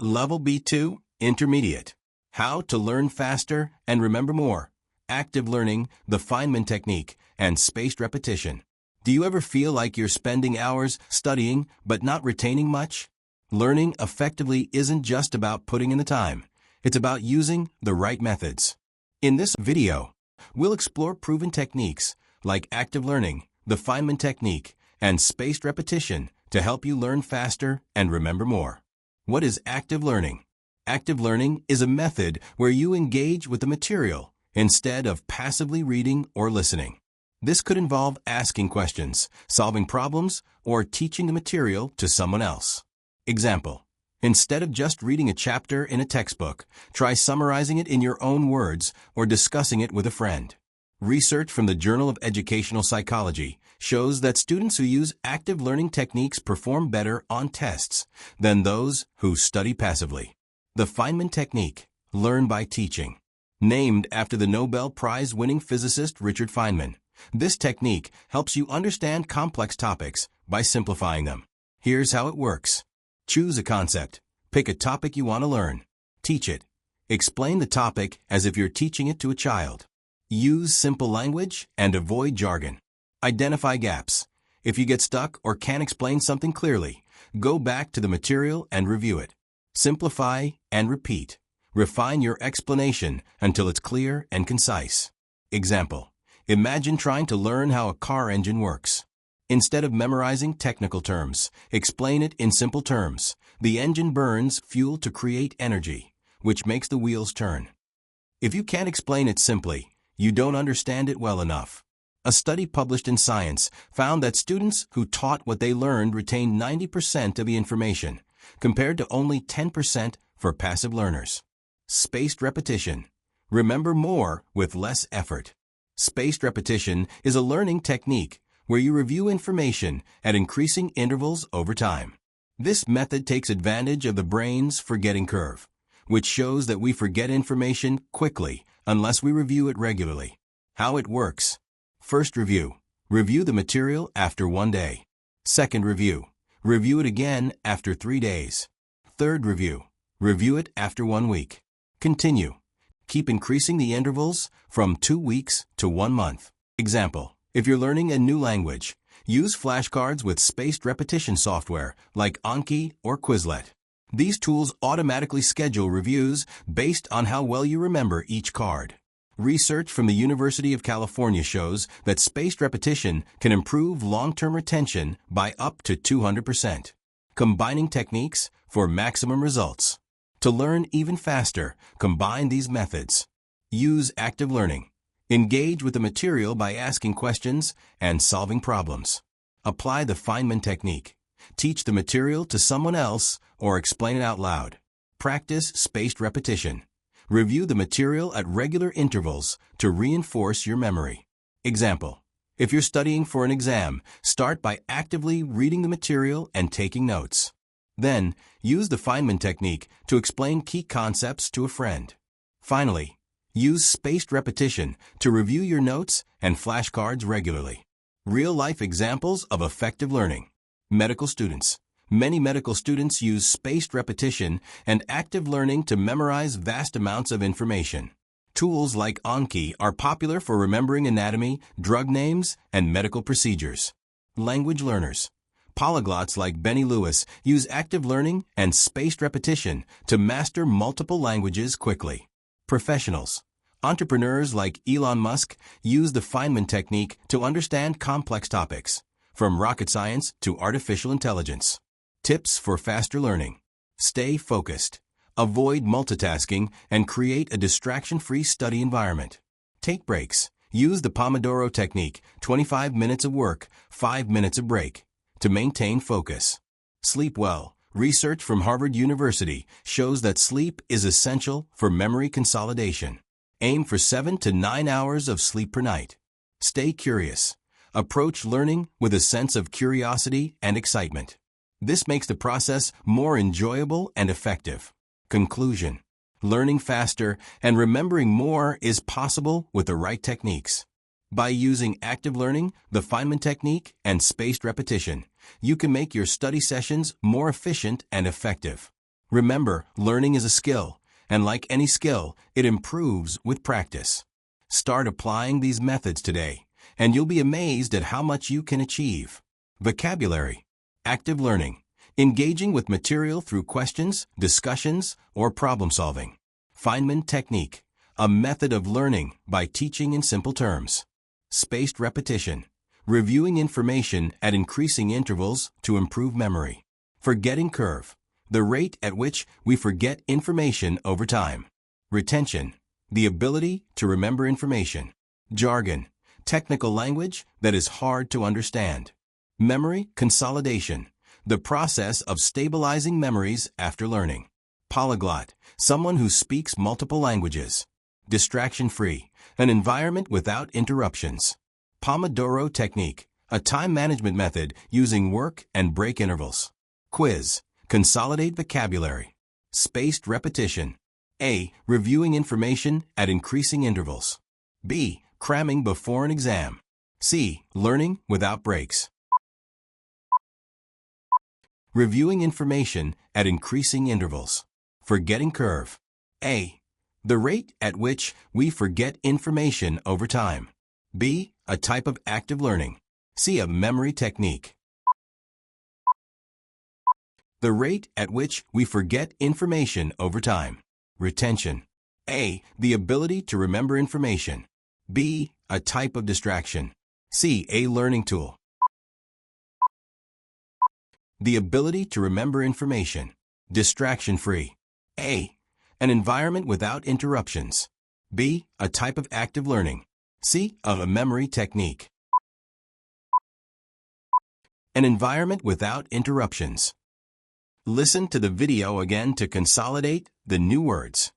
Level B2, Intermediate. How to learn faster and remember more. Active learning, the Feynman Technique, and spaced repetition. Do you ever feel like you're spending hours studying but not retaining much? Learning effectively isn't just about putting in the time. It's about using the right methods. In this video, we'll explore proven techniques like active learning, the Feynman Technique, and spaced repetition to help you learn faster and remember more. What is active learning? Active learning is a method where you engage with the material instead of passively reading or listening. This could involve asking questions, solving problems, or teaching the material to someone else. Example: instead of just reading a chapter in a textbook, try summarizing it in your own words or discussing it with a friend. Research from the Journal of Educational Psychology shows that students who use active learning techniques perform better on tests than those who study passively. The Feynman Technique, learn by teaching. Named after the Nobel Prize-winning physicist Richard Feynman, this technique helps you understand complex topics by simplifying them. Here's how it works. Choose a concept. Pick a topic you want to learn. Teach it. Explain the topic as if you're teaching it to a child. Use simple language and avoid jargon. Identify gaps. If you get stuck or can't explain something clearly, go back to the material and review it. Simplify and repeat. Refine your explanation until it's clear and concise. Example: imagine trying to learn how a car engine works. Instead of memorizing technical terms, explain it in simple terms. The engine burns fuel to create energy, which makes the wheels turn. If you can't explain it simply, you don't understand it well enough. A study published in Science found that students who taught what they learned retained 90% of the information, compared to only 10% for passive learners. Spaced repetition. Remember more with less effort. Spaced repetition is a learning technique where you review information at increasing intervals over time. This method takes advantage of the brain's forgetting curve, which shows that we forget information quickly unless we review it regularly. How it works. First review. Review the material after 1 day. Second review. Review it again after 3 days. Third review. Review it after 1 week. Continue. Keep increasing the intervals from 2 weeks to 1 month. Example: if you're learning a new language, use flashcards with spaced repetition software like Anki or Quizlet. These tools automatically schedule reviews based on how well you remember each card. Research from the University of California shows that spaced repetition can improve long-term retention by up to 200%. Combining techniques for maximum results. To learn even faster, combine these methods. Use active learning. Engage with the material by asking questions and solving problems. Apply the Feynman Technique. Teach the material to someone else or explain it out loud. Practice spaced repetition. Review the material at regular intervals to reinforce your memory. Example: if you're studying for an exam, start by actively reading the material and taking notes. Then, use the Feynman Technique to explain key concepts to a friend. Finally, use spaced repetition to review your notes and flashcards regularly. Real-life examples of effective learning. Medical students. Many medical students use spaced repetition and active learning to memorize vast amounts of information. Tools like Anki are popular for remembering anatomy, drug names, and medical procedures. Language learners. Polyglots like Benny Lewis use active learning and spaced repetition to master multiple languages quickly. Professionals. Entrepreneurs like Elon Musk use the Feynman Technique to understand complex topics, from rocket science to artificial intelligence. Tips for faster learning. Stay focused. Avoid multitasking and create a distraction-free study environment. Take breaks. Use the Pomodoro technique, 25 minutes of work, 5 minutes of break, to maintain focus. Sleep well. Research from Harvard University shows that sleep is essential for memory consolidation. Aim for 7 to 9 hours of sleep per night. Stay curious. Approach learning with a sense of curiosity and excitement. This makes the process more enjoyable and effective. Conclusion. Learning faster and remembering more is possible with the right techniques. By using active learning, the Feynman Technique, and spaced repetition, you can make your study sessions more efficient and effective. Remember, learning is a skill, and like any skill, it improves with practice. Start applying these methods today, and you'll be amazed at how much you can achieve. Vocabulary. Active learning. Engaging with material through questions, discussions, or problem solving. Feynman Technique. A method of learning by teaching in simple terms. Spaced repetition. Reviewing information at increasing intervals to improve memory. Forgetting curve. The rate at which we forget information over time. Retention. The ability to remember information. Jargon. Technical language that is hard to understand. Memory consolidation. The process of stabilizing memories after learning. Polyglot. Someone who speaks multiple languages. Distraction-free. An environment without interruptions. Pomodoro Technique. A time management method using work and break intervals. Quiz. Consolidate vocabulary. Spaced repetition. A. Reviewing information at increasing intervals. B. Cramming before an exam. C. Learning without breaks. Reviewing information at increasing intervals. Forgetting curve. A. The rate at which we forget information over time. B. A type of active learning. C. A memory technique. The rate at which we forget information over time. Retention. A. The ability to remember information. B. A type of distraction. C. A learning tool. The ability to remember information. Distraction-free. A. An environment without interruptions. B. A type of active learning. C. A memory technique. An environment without interruptions. Listen to the video again to consolidate the new words.